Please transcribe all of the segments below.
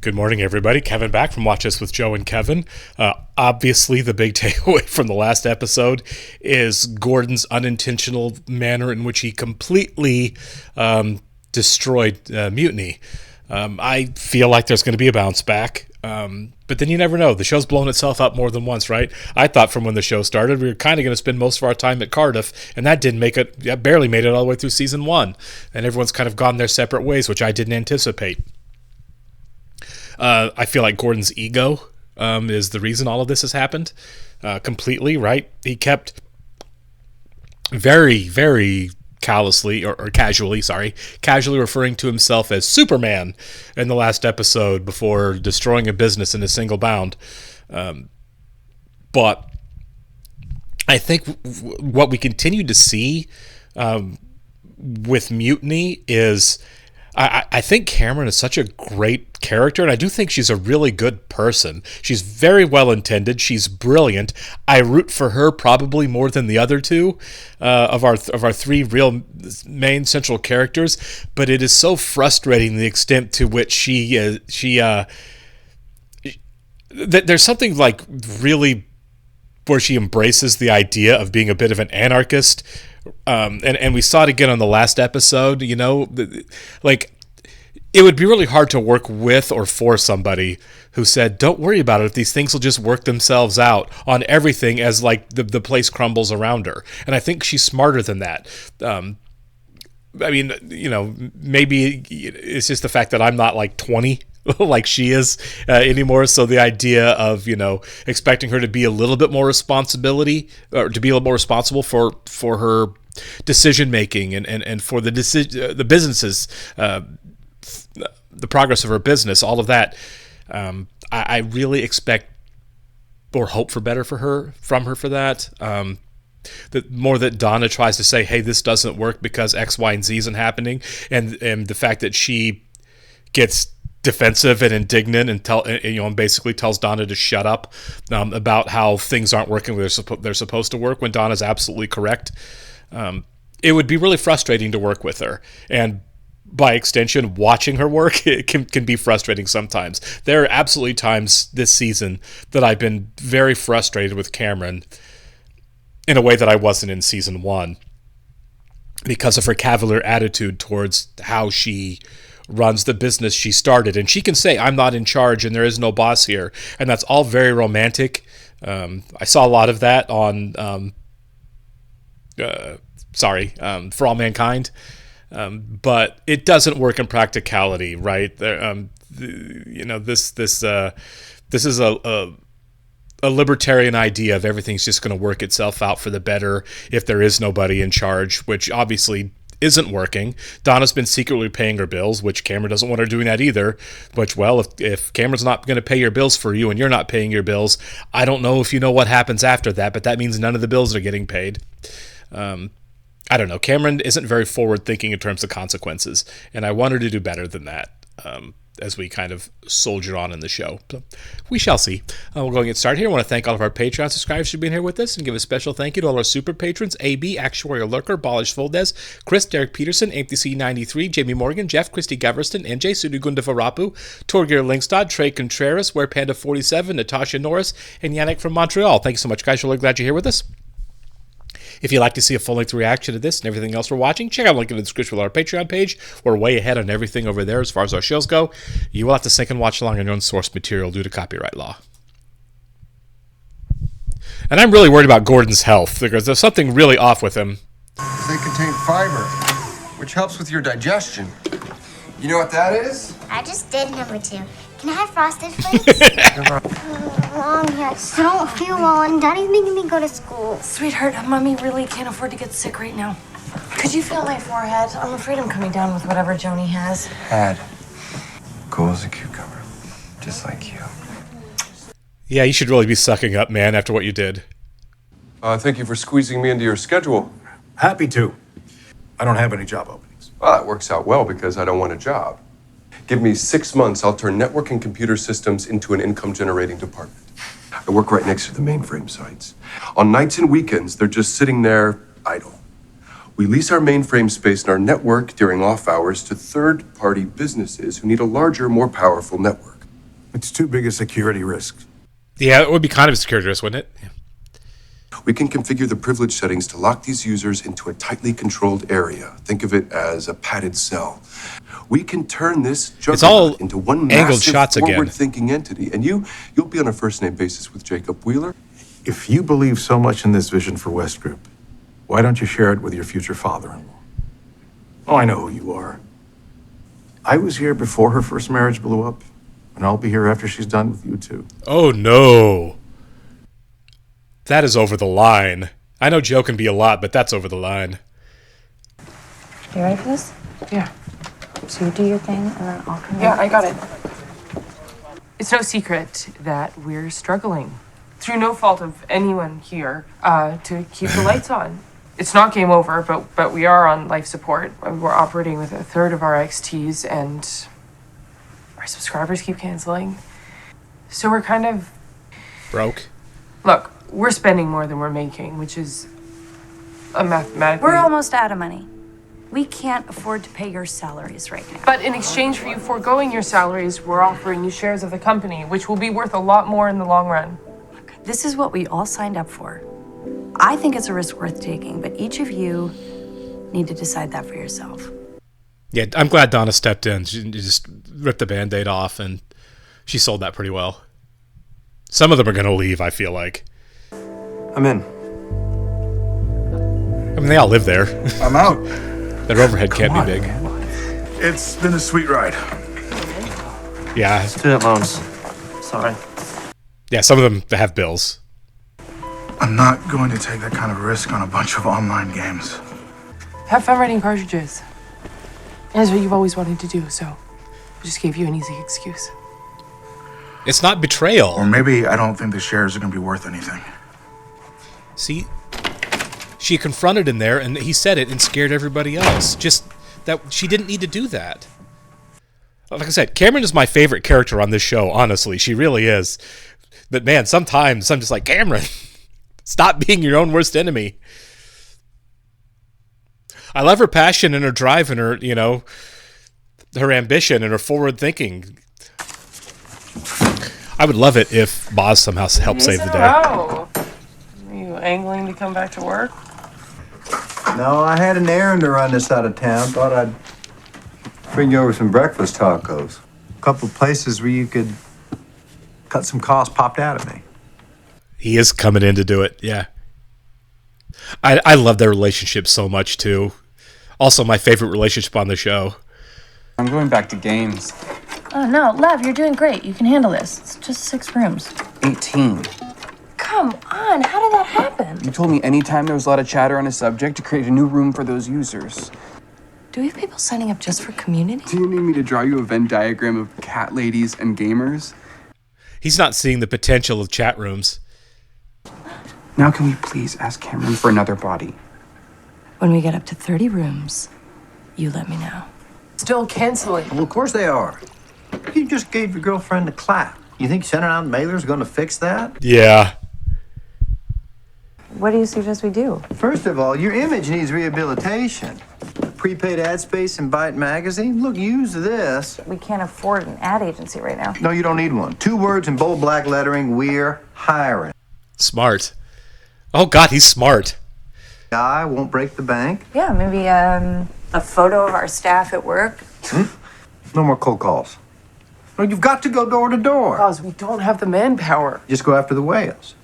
Good morning, everybody. Kevin back from Watch Us with Joe and Kevin. Obviously, the big takeaway from the last episode is Gordon's unintentional manner in which he completely destroyed Mutiny. I feel like there's going to be a bounce back, but then you never know. The show's blown itself up more than once, right? I thought from when the show started we were kind of going to spend most of our time at Cardiff, and that didn't make it. Barely made it all the way through season 1, and everyone's kind of gone their separate ways, which I didn't anticipate. I feel like Gordon's ego is the reason all of this has happened completely, right? He kept very, very casually referring to himself as Superman in the last episode before destroying a business in a single bound. But I think what we continue to see with Mutiny is I think Cameron is such a great character, and I do think she's a really good person. She's very well intended. She's brilliant. I root for her probably more than the other two of our three real main central characters. But it is so frustrating the extent to which there's something like really where she embraces the idea of being a bit of an anarchist. And we saw it again on the last episode, like it would be really hard to work with or for somebody who said, don't worry about it. If these things will just work themselves out on everything as like the place crumbles around her. And I think she's smarter than that. Maybe it's just the fact that I'm not like 20 like she is anymore. So the idea of, expecting her to be a little bit more responsibility or to be a little more responsible for her decision making and for the businesses, the progress of her business, all of that. I really expect or hope for better from her for that. The more that Donna tries to say, hey, this doesn't work because X, Y, and Z isn't happening. And the fact that she gets defensive and indignant and basically tells Donna to shut up about how things aren't working where they're supposed to work when Donna's absolutely correct. It would be really frustrating to work with her, and by extension, watching her work it can be frustrating sometimes. There are absolutely times this season that I've been very frustrated with Cameron in a way that I wasn't in season 1 because of her cavalier attitude towards how she runs the business she started. And she can say, I'm not in charge and there is no boss here. And that's all very romantic. I saw a lot of that on For All Mankind. But it doesn't work in practicality, right? This is a libertarian idea of everything's just going to work itself out for the better if there is nobody in charge, which obviously isn't working. Donna's been secretly paying her bills, which Cameron doesn't want her doing that either. Which, well, if Cameron's not going to pay your bills for you and you're not paying your bills, I don't know if you know what happens after that, but that means none of the bills are getting paid. I don't know. Cameron isn't very forward thinking in terms of consequences, and I want her to do better than that as we kind of soldier on in the show. So we shall see. We'll go and get started here. I want to thank all of our Patreon subscribers for being here with us and give a special thank you to all our super patrons: AB, Actuarial Lurker, Balish Fuldez, Chris, Derek Peterson, AMTC93, Jamie Morgan, Jeff, Christy Geverston, NJ, Sudugunda Varapu, Torgir Linkstad, Trey Contreras, WerePanda47, Natasha Norris, and Yannick from Montreal. Thank you so much, guys. We're really glad you're here with us. If you'd like to see a full-length reaction to this and everything else we're watching, check out the link in the description with our Patreon page. We're way ahead on everything over there as far as our shows go. You will have to sync and watch along on your own source material due to copyright law. And I'm really worried about Gordon's health because there's something really off with him. They contain fiber, which helps with your digestion. You know what that is? I just did number 2. Can I have frosted flakes? Mom, yes. I don't feel well, and Daddy's making me go to school. Sweetheart, Mommy really can't afford to get sick right now. Could you feel my forehead? I'm afraid I'm coming down with whatever Joni has. Head. Cool as a cucumber. Just like you. Yeah, you should really be sucking up, man, after what you did. Thank you for squeezing me into your schedule. Happy to. I don't have any job openings. Well, that works out well because I don't want a job. Give me 6 months, I'll turn network and computer systems into an income-generating department. I work right next to the mainframe sites. On nights and weekends, they're just sitting there idle. We lease our mainframe space and our network during off hours to third-party businesses who need a larger, more powerful network. It's too big a security risk. Yeah, it would be kind of a security risk, wouldn't it? Yeah. We can configure the privilege settings to lock these users into a tightly controlled area. Think of it as a padded cell. We can turn this juggernaut into one angled massive shots again. forward-thinking entity. And you'll be on a first-name basis with Jacob Wheeler. If you believe so much in this vision for West Group, why don't you share it with your future father-in-law? Oh, I know who you are. I was here before her first marriage blew up, and I'll be here after she's done with you too. Oh, no. That is over the line. I know Joe can be a lot, but that's over the line. You ready for this? Yeah. So you do your thing, and then I'll come Yeah, in. I got it. It's no secret that we're struggling, through no fault of anyone here, to keep the lights on. It's not game over, but we are on life support. We're operating with a third of our XTs, and our subscribers keep canceling. So we're kind of... Broke. Look, we're spending more than we're making, which is a mathematically... We're almost out of money. We can't afford to pay your salaries right now. But in exchange for you foregoing your salaries, we're offering you shares of the company, which will be worth a lot more in the long run. This is what we all signed up for. I think it's a risk worth taking, but each of you need to decide that for yourself. Yeah, I'm glad Donna stepped in. She just ripped the Band-Aid off, and she sold that pretty well. Some of them are going to leave, I feel like. I'm in. I mean, they all live there. I'm out. Their overhead can't be big. It's been a sweet ride. Yeah. Student loans. Sorry. Yeah, some of them have bills. I'm not going to take that kind of risk on a bunch of online games. Have fun writing cartridges. That's what you've always wanted to do, so I just gave you an easy excuse. It's not betrayal. Or maybe I don't think the shares are going to be worth anything. See? She confronted him there, and he said it and scared everybody else. Just that she didn't need to do that. Like I said, Cameron is my favorite character on this show, honestly. She really is. But man, sometimes I'm just like, Cameron, stop being your own worst enemy. I love her passion and her drive and her, her ambition and her forward thinking. I would love it if Boz somehow helped save the day. Oh, are you angling to come back to work? No, I had an errand to run this side of town. Thought I'd bring you over some breakfast tacos. A couple of places where you could cut some costs popped out at me. He is coming in to do it, yeah. I love their relationship so much, too. Also, my favorite relationship on the show. I'm going back to games. Oh, no, Lev, you're doing great. You can handle this. It's just 6 rooms. 18. Come on, how did that happen? You told me anytime there was a lot of chatter on a subject to create a new room for those users. Do we have people signing up just for community? Do you need me to draw you a Venn diagram of cat ladies and gamers? He's not seeing the potential of chat rooms. Now can we please ask Cameron for another body? When we get up to 30 rooms, you let me know. Still canceling. Well, of course they are. You just gave your girlfriend a clap. You think sending out mailers is going to fix that? Yeah. What do you suggest we do? First of all, your image needs rehabilitation. Prepaid ad space in Byte magazine? Look, use this. We can't afford an ad agency right now. No, you don't need one. 2 words in bold black lettering, we're hiring. Smart. Oh, God, he's smart. I won't break the bank. Yeah, maybe a photo of our staff at work. No more cold calls. No, you've got to go door to door. Because we don't have the manpower. Just go after the whales.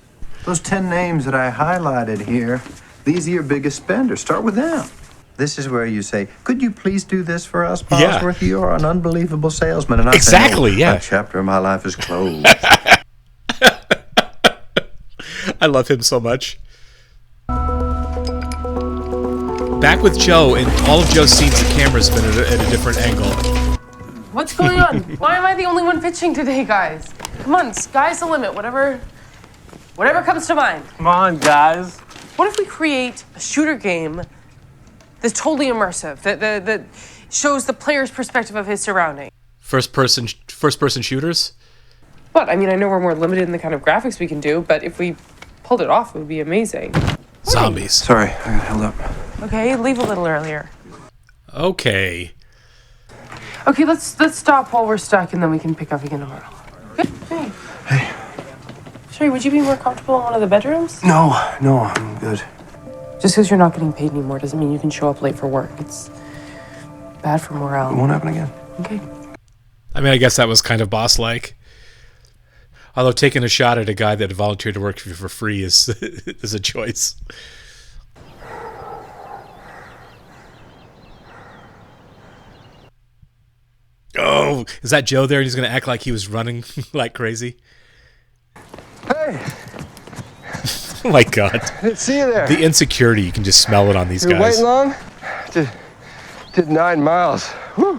Those 10 names that I highlighted here, these are your biggest spenders. Start with them. This is where you say, could you please do this for us, Bosworth? Yeah. You are an unbelievable salesman. And I Exactly, say, no, yeah. That chapter of my life is closed. I love him so much. Back with Joe, and all of Joe's scenes, the camera's been at a different angle. What's going on? Why am I the only one pitching today, guys? Come on, sky's the limit. Whatever comes to mind. Come on, guys. What if we create a shooter game that's totally immersive, that shows the player's perspective of his surrounding? First person shooters? But I mean, I know we're more limited in the kind of graphics we can do, but if we pulled it off, it would be amazing. Zombies. Sorry, I got held up. Okay, leave a little earlier. Okay. Okay, let's stop while we're stuck, and then we can pick up again tomorrow. Good. Hey. Hey. Sorry, would you be more comfortable in one of the bedrooms? No, I'm good. Just because you're not getting paid anymore doesn't mean you can show up late for work. It's bad for morale. It won't happen again. Okay. I mean, I guess that was kind of boss-like. Although taking a shot at a guy that volunteered to work for you for free is is a choice. Oh, is that Joe there? And he's going to act like he was running like crazy. Hey, Oh my God. didn't see you there. The insecurity, you can just smell it on these You guys. waiting long? Did 9 miles. Whew.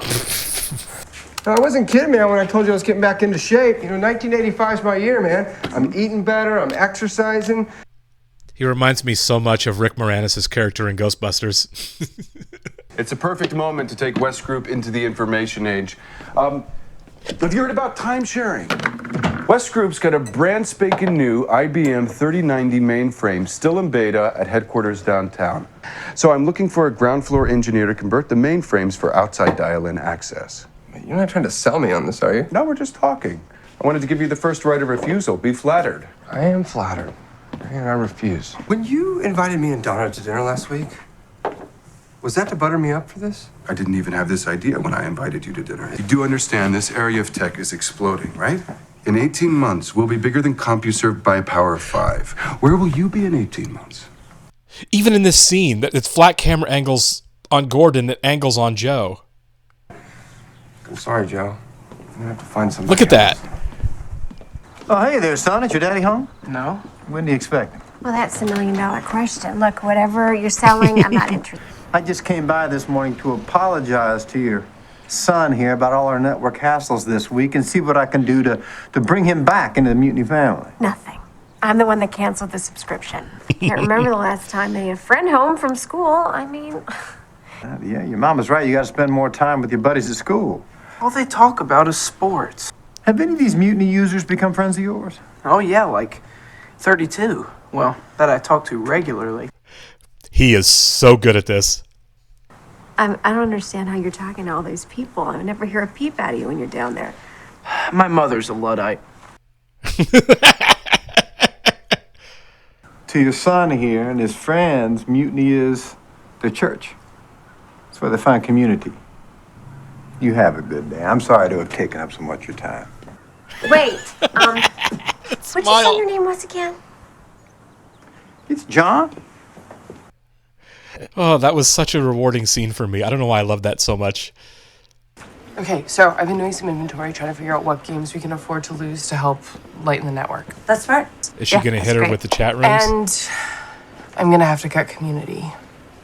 No, I wasn't kidding, man, when I told you I was getting back into shape. You know, 1985 is my year, man. I'm eating better, I'm exercising. He reminds me so much of Rick Moranis' character in Ghostbusters. It's a perfect moment to take West Group into the information age. Have you heard about time sharing? West Group's got a brand spanking new IBM 3090 mainframe still in beta at headquarters downtown. So I'm looking for a ground floor engineer to convert the mainframes for outside dial-in access. You're not trying to sell me on this, are you? No, we're just talking. I wanted to give you the first right of refusal. Be flattered. I am flattered. And I refuse. When you invited me and Donna to dinner last week, was that to butter me up for this? I didn't even have this idea when I invited you to dinner. You do understand this area of tech is exploding, right? In 18 months, we'll be bigger than CompuServe by a power of 5. Where will you be in 18 months? Even in this scene, it's flat camera angles on Gordon that angles on Joe. I'm sorry, Joe. I'm gonna have to find something. Look at that. Oh, hey there, son. Is your daddy home? No? When do you expect him? Well, that's the $1,000,000 question. Look, whatever you're selling, I'm not interested. I just came by this morning to apologize to your son here about all our network hassles this week and see what I can do to bring him back into the Mutiny family. Nothing. I'm the one that canceled the subscription. I can't remember the last time they had a friend home from school. I mean... Yeah, your mama's right. You got to spend more time with your buddies at school. All they talk about is sports. Have any of these Mutiny users become friends of yours? Oh, yeah, like 32. Well, that I talk to regularly. He is so good at this. I don't understand how you're talking to all those people. I never hear a peep out of you when you're down there. My mother's a Luddite. To your son here and his friends, Mutiny is their church. It's where they find community. You have a good day. I'm sorry to have taken up so much of your time. Wait, what'd you say your name was again? It's John. Oh, that was such a rewarding scene for me. I don't know why I love that so much. Okay, so I've been doing some inventory, trying to figure out what games we can afford to lose to help lighten the network. That's smart. Is she going to hit her with the chat rooms? And I'm going to have to cut community.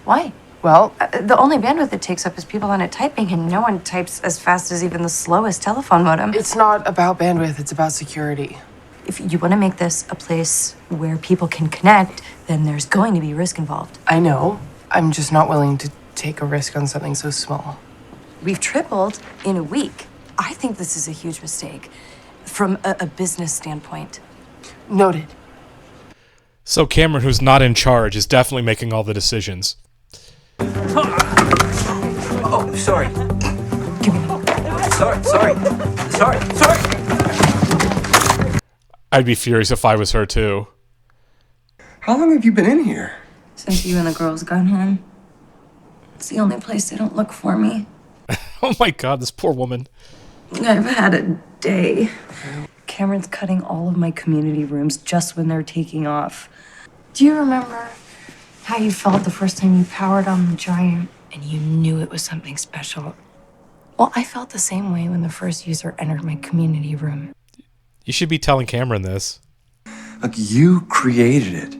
Why? Well, The only bandwidth it takes up is people on it typing, and no one types as fast as even the slowest telephone modem. it's not about bandwidth, it's about security. If you want to make this a place where people can connect, then there's going to be risk involved. I know. I'm just not willing to take a risk on something so small. We've tripled in a week. I think this is a huge mistake from a business standpoint. Noted. So Cameron, who's not in charge, is definitely making all the decisions. Oh, sorry. Give me Sorry. I'd be furious if I was her too. How long have you been in here? Since you and the girls got home, it's the only place they don't look for me. Oh my God, this poor woman. I've had a day. Cameron's cutting all of my community rooms just when they're taking off. Do you remember how you felt the first time you powered on the Giant and you knew it was something special? Well, I felt the same way when the first user entered my community room. You should be telling Cameron this. Look, you created it.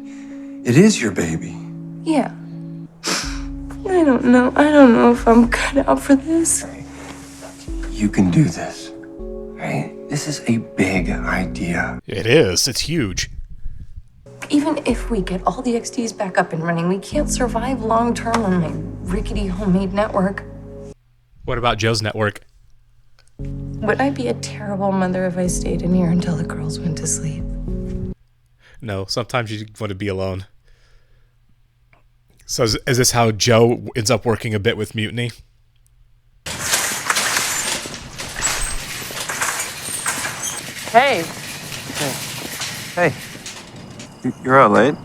It is your baby. Yeah. I don't know if I'm cut out for this. You can do this. Right? This is a big idea. It is. It's huge. Even if we get all the XDs back up and running, we can't survive long term on my rickety homemade network. What about Joe's network? Would I be a terrible mother if I stayed in here until the girls went to sleep? No, sometimes you want to be alone. So is this how Joe ends up working a bit with Mutiny? Hey, Hey, you're out late?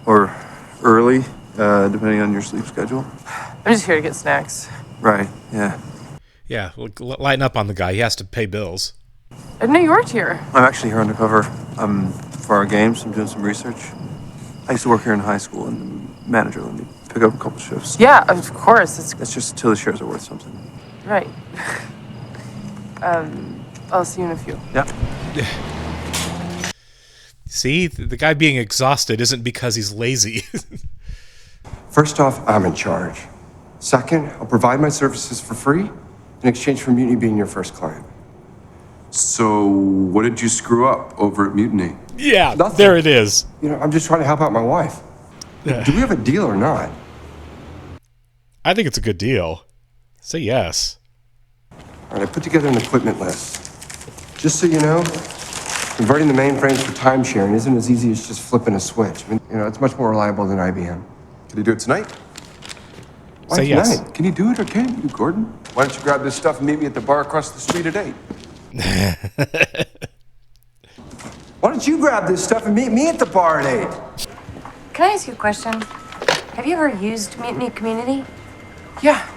Or early, depending on your sleep schedule? I'm just here to get snacks. Right, yeah. Yeah, lighten up on the guy. He has to pay bills. I didn't know you worked here. I'm actually here undercover. For our games, I'm doing some research. I used to work here in high school, and the manager let me pick up a couple shifts. Yeah, of course. That's just until the shares are worth something. Right. I'll see you in a few. Yeah. See, the guy being exhausted isn't because he's lazy. First off, I'm in charge. Second, I'll provide my services for free in exchange for Mutiny being your first client. So, what did you screw up over at Mutiny? Yeah, Nothing. there it is. You know, I'm just trying to help out my wife. Yeah. Do we have a deal or not? I think it's a good deal. Say yes. All right, I put together an equipment list. Just so you know, converting the mainframes for time sharing isn't as easy as just flipping a switch. I mean, you know, it's much more reliable than IBM. Can you do it tonight? Why Say tonight? yes. Can you do it or can't you, Gordon? Why don't you grab this stuff and meet me at the bar across the street at 8? Why don't you grab this stuff and meet me at the bar at 8? Can I ask you a question? Have you ever used Mutiny Community? Yeah.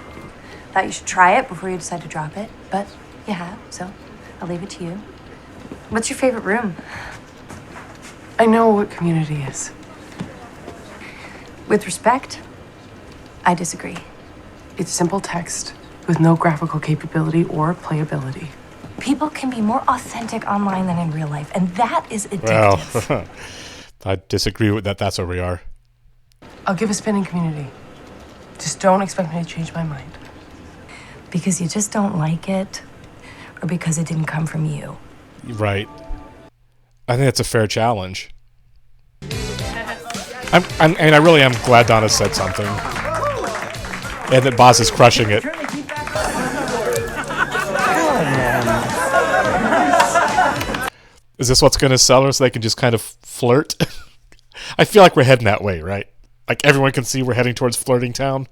Thought you should try it before you decide to drop it, but you have, so I'll leave it to you. What's your favorite room? I know what community is. With respect, I disagree. It's simple text with no graphical capability or playability. People can be more authentic online than in real life, and that is addictive. Well, I disagree with that. That's where we are. I'll give a spin in community. Just don't expect me to change my mind. Because you just don't like it, or because it didn't come from you. Right. I think that's a fair challenge. And I really am glad Donna said something. And that Boz is crushing it. Is this what's going to sell her so they can just kind of flirt? I feel like we're heading that way, right? Like everyone can see we're heading towards flirting town.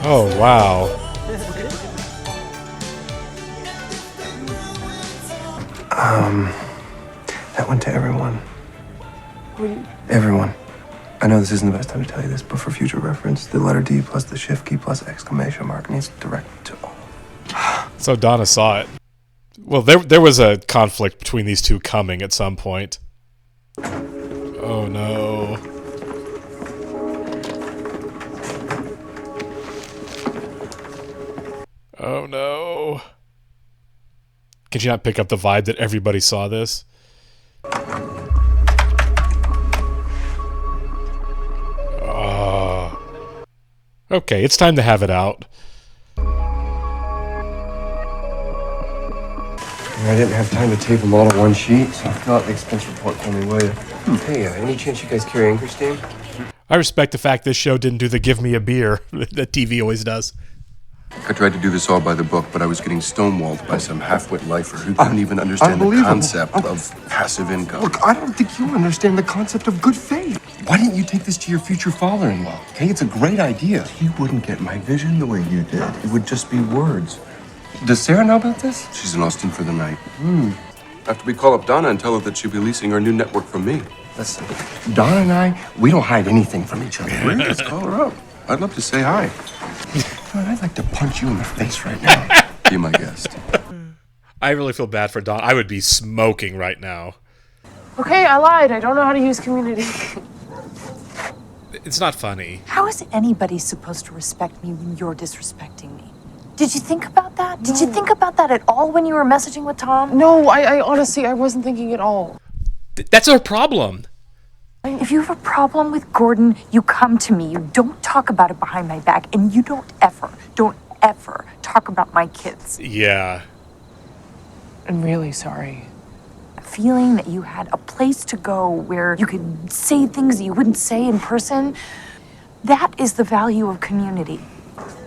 Oh, wow. That went to everyone. Everyone. I know this isn't the best time to tell you this, but for future reference, the letter D plus the shift key plus exclamation mark needs direct to all. So Donna saw it. Well, there was a conflict between these two coming at some point. Oh no. Oh no. Can you not pick up the vibe that everybody saw this? Okay, it's time to have it out. I didn't have time to tape them all to one sheet, so fill out the expense report for me, will you? Hey, any chance you guys carry anchor steam? I respect the fact this show didn't do the give me a beer that TV always does. I tried to do this all by the book, but I was getting stonewalled by some half-wit lifer who couldn't even understand the Unbelievable. concept of passive income. Look, I don't think you understand the concept of good faith. Why didn't you take this to your future father-in-law? Okay, it's a great idea. He wouldn't get my vision the way you did. It would just be words. Does Sarah know about this? She's in Austin for the night. After we call up Donna and tell her that she'll be leasing our new network from me. Listen, Donna and I, we don't hide anything from each other. Really? Let's call her up. I'd love to say hi. God, I'd like to punch you in the face right now. Be my guest. I really feel bad for Don. I would be smoking right now. Okay, I lied. I don't know how to use community. It's not funny. How is anybody supposed to respect me when you're disrespecting me? Did you think about that? Did you think about that at all when you were messaging with Tom? No, I honestly, I wasn't thinking at all. That's our problem. If you have a problem with Gordon, you come to me. You don't talk about it behind my back, and you don't ever talk about my kids. Yeah. I'm really sorry. Feeling that you had a place to go where you could say things that you wouldn't say in person, that is the value of community.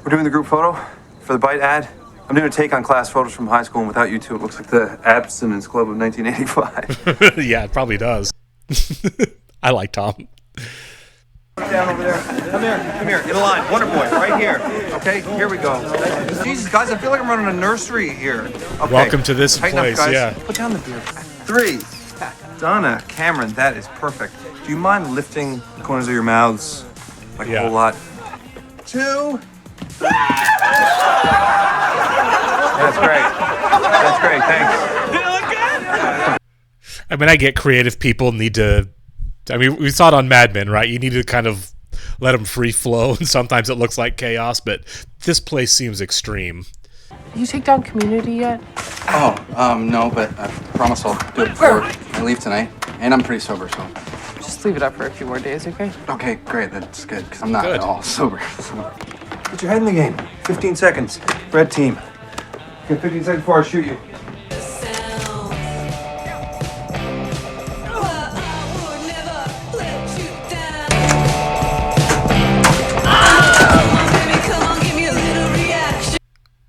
We're doing the group photo for the Bite ad. I'm doing a take on class photos from high school, and without you two, it looks like the Abstinence Club of 1985. Yeah, it probably does. I like Tom. Down over there. Come here. In a line. Wonder Boy, right here. Okay, here we go. Jesus, guys, I feel like I'm running a nursery here. Okay. Welcome to this Tighten place, up, guys. yeah. Put down the beer. 3. Donna, Cameron, that is perfect. Do you mind lifting the corners of your mouths like a whole lot? 2. That's great. That's great. Thanks. I mean, I get creative people need to... I mean, we saw it on Mad Men, right? You need to kind of let them free flow, and sometimes it looks like chaos, but this place seems extreme. Did you take down Community yet? No, but I promise I'll do it before I leave tonight. And I'm pretty sober, so. Just leave it up for a few more days, okay? Okay, great. That's good, because I'm not at all sober. Put your head in the game. 15 seconds. Red team. Okay, 15 seconds before I shoot you.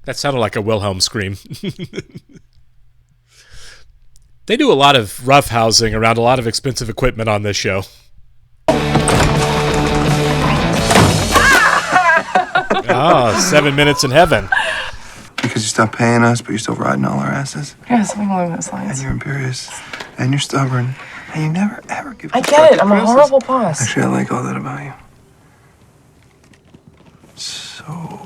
That sounded like a Wilhelm scream. They do a lot of roughhousing around a lot of expensive equipment on this show. Ah, 7 minutes in heaven. Because you stopped paying us, but you're still riding all our asses. Yeah, something along those lines. And you're imperious. And you're stubborn. And you never, ever give I get it. I'm a horrible boss. Actually, I like all that about you. So...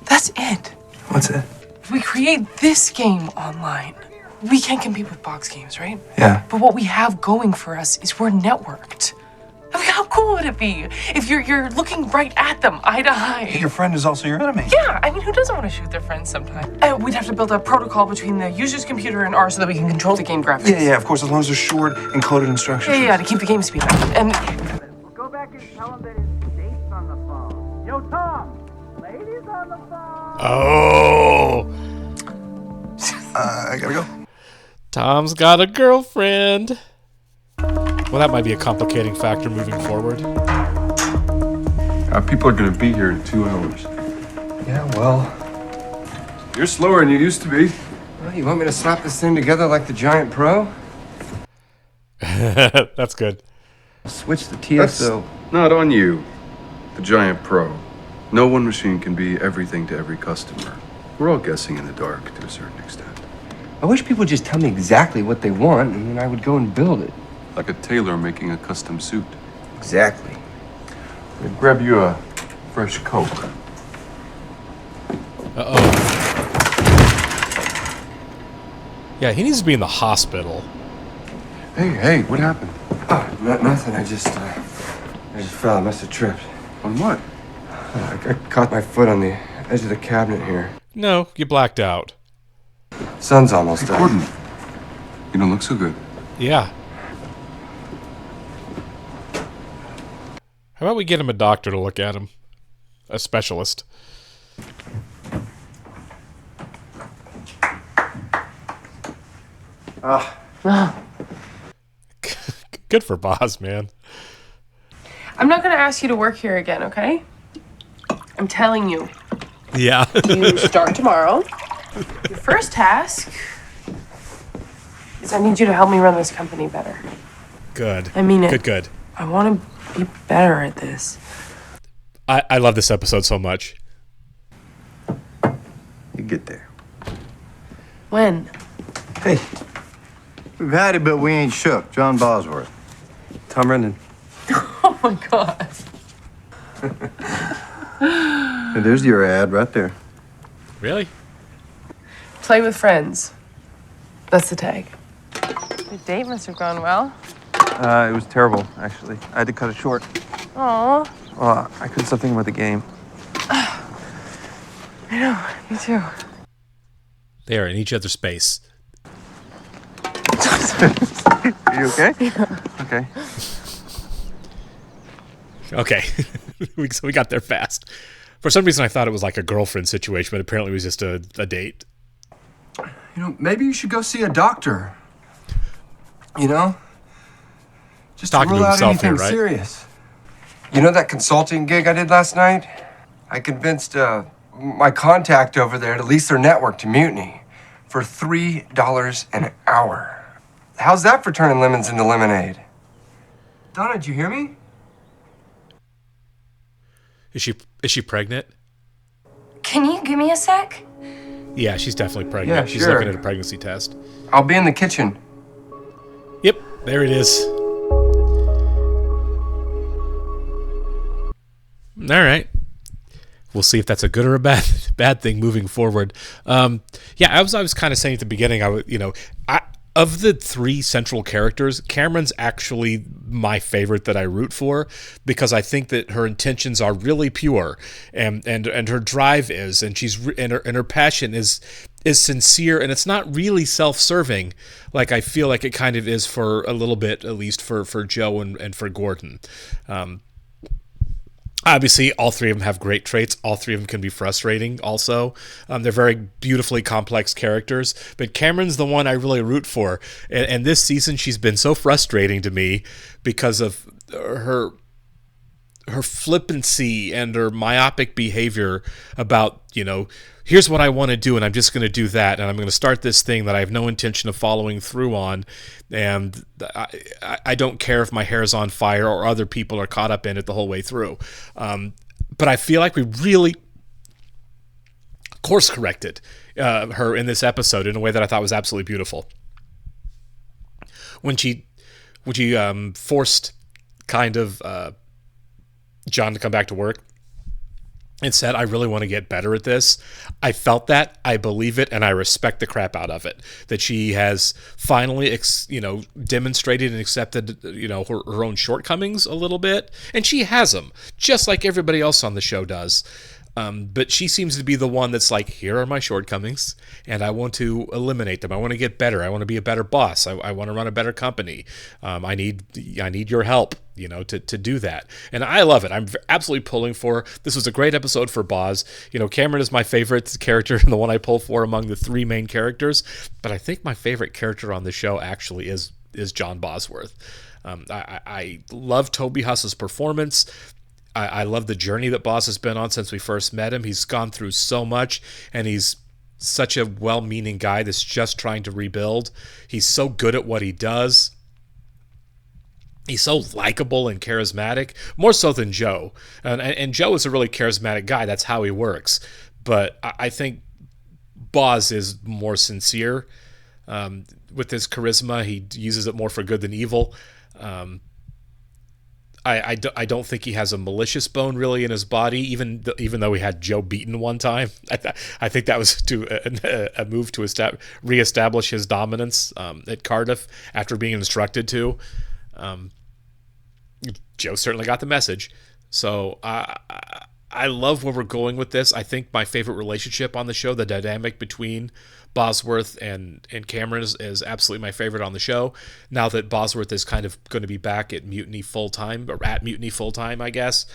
That's it. What's it? If we create this game online, we can't compete with box games, right? Yeah. But what we have going for us is we're networked. I mean, how cool would it be if you're looking right at them, eye to eye? Your friend is also your enemy. Yeah, I mean, who doesn't want to shoot their friends sometime? We'd have to build a protocol between the user's computer and ours so that we can control the game graphics. Yeah, of course, as long as they're short, encoded instructions. Yeah, to keep the game speed up. And Go back and tell him that his date's on the phone. Yo, Tom, ladies on the phone. Oh! I gotta go. Tom's got a girlfriend. Well, that might be a complicating factor moving forward. People are going to be here in 2 hours. Yeah, well... You're slower than you used to be. Well, you want me to slap this thing together like the Giant Pro? That's good. Switch the TSO. That's not on you, the Giant Pro. No one machine can be everything to every customer. We're all guessing in the dark to a certain extent. I wish people would just tell me exactly what they want, and then I would go and build it. Like a tailor making a custom suit. Exactly. I'll grab you a fresh Coke. Uh-oh. Yeah, he needs to be in the hospital. Hey, what happened? Oh, nothing. I just fell. I must have tripped. On what? I caught my foot on the edge of the cabinet here. No, you blacked out. Sun's almost up. Gordon, you don't look so good. Yeah. How about we get him a doctor to look at him? A specialist. Good for Boz, man. I'm not going to ask you to work here again, okay? I'm telling you. Yeah. You start tomorrow. Your first task is I need you to help me run this company better. Good. I mean it. Good. I want to be better at this. I love this episode so much. You get there. When? Hey, we've had it, but we ain't shook. John Bosworth. Tom Rendon. Oh my God. Hey, there's your ad right there. Really? Play with friends. That's the tag. The date must have gone well. It was terrible, actually. I had to cut it short. Aw. Well, I couldn't stop thinking about the game. I know, me too. They are in each other's space. Are you okay? Yeah. Okay. Okay. So we got there fast. For some reason, I thought it was like a girlfriend situation, but apparently it was just a date. You know, maybe you should go see a doctor. You know? Just Talking to to rule out himself anything here, right? serious. You know that consulting gig I did last night? I convinced my contact over there to lease their network to Mutiny for $3 an hour. How's that for turning lemons into lemonade? Donna, did you hear me? Is she pregnant? Can you give me a sec? Yeah, she's definitely pregnant. Yeah, She's sure. looking at a pregnancy test. I'll be in the kitchen. Yep, there it is. All right. We'll see if that's a good or a bad thing moving forward. Yeah, I was kind of saying at the beginning, of the three central characters, Cameron's actually my favorite that I root for, because I think that her intentions are really pure, and her drive is, and her passion is sincere, and it's not really self-serving like I feel like it kind of is for a little bit, at least for Joe and for Gordon. Obviously, all three of them have great traits. All three of them can be frustrating also. They're very beautifully complex characters. But Cameron's the one I really root for. And this season, she's been so frustrating to me because of her flippancy and her myopic behavior about, here's what I want to do, and I'm just going to do that, and I'm going to start this thing that I have no intention of following through on, and I don't care if my hair's on fire or other people are caught up in it the whole way through. But I feel like we really course-corrected her in this episode in a way that I thought was absolutely beautiful. When she forced kind of John to come back to work and said, I really want to get better at this. I felt that, I believe it, and I respect the crap out of it. That she has finally, demonstrated and accepted, her own shortcomings a little bit. And she has them, just like everybody else on the show does. But she seems to be the one that's like, here are my shortcomings, and I want to eliminate them. I want to get better. I want to be a better boss. I want to run a better company. I need your help, to do that. And I love it. I'm absolutely pulling for. This was a great episode for Boz. Cameron is my favorite character and the one I pull for among the three main characters. But I think my favorite character on the show actually is John Bosworth. I love Toby Huss's performance. I love the journey that Boz has been on since we first met him. He's gone through so much, and he's such a well-meaning guy that's just trying to rebuild. He's so good at what he does. He's so likable and charismatic, more so than Joe. And Joe is a really charismatic guy. That's how he works. But I think Boz is more sincere with his charisma. He uses it more for good than evil. I don't think he has a malicious bone really in his body, even though he had Joe beaten one time. I think that was a move to reestablish his dominance at Cardiff after being instructed to. Joe certainly got the message. So I love where we're going with this. I think my favorite relationship on the show, the dynamic between Bosworth and Cameron is absolutely my favorite on the show. Now that Bosworth is kind of going to be back at Mutiny full time, I guess.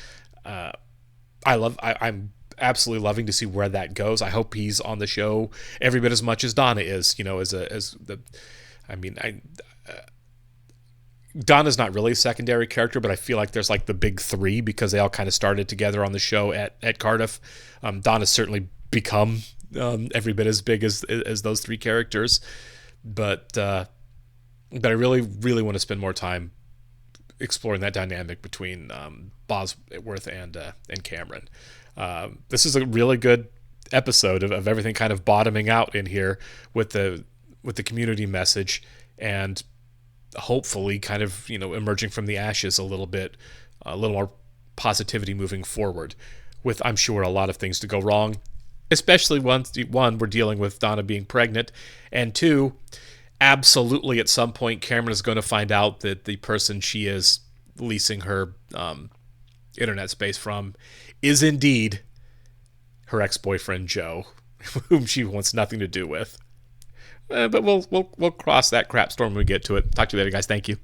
I'm absolutely loving to see where that goes. I hope he's on the show every bit as much as Donna is. Donna's not really a secondary character, but I feel like there's like the big three because they all kind of started together on the show at Cardiff. Donna's certainly become every bit as big as those three characters, but I really, really want to spend more time exploring that dynamic between Bosworth and Cameron. This is a really good episode of everything kind of bottoming out in here with the community message and hopefully kind of emerging from the ashes a little more positivity moving forward, with I'm sure a lot of things to go wrong, especially once one, we're dealing with Donna being pregnant, and two, absolutely at some point Cameron is going to find out that the person she is leasing her internet space from is indeed her ex-boyfriend Joe, whom she wants nothing to do with. But we'll cross that crap storm when we get to it. Talk to you later, guys. Thank you.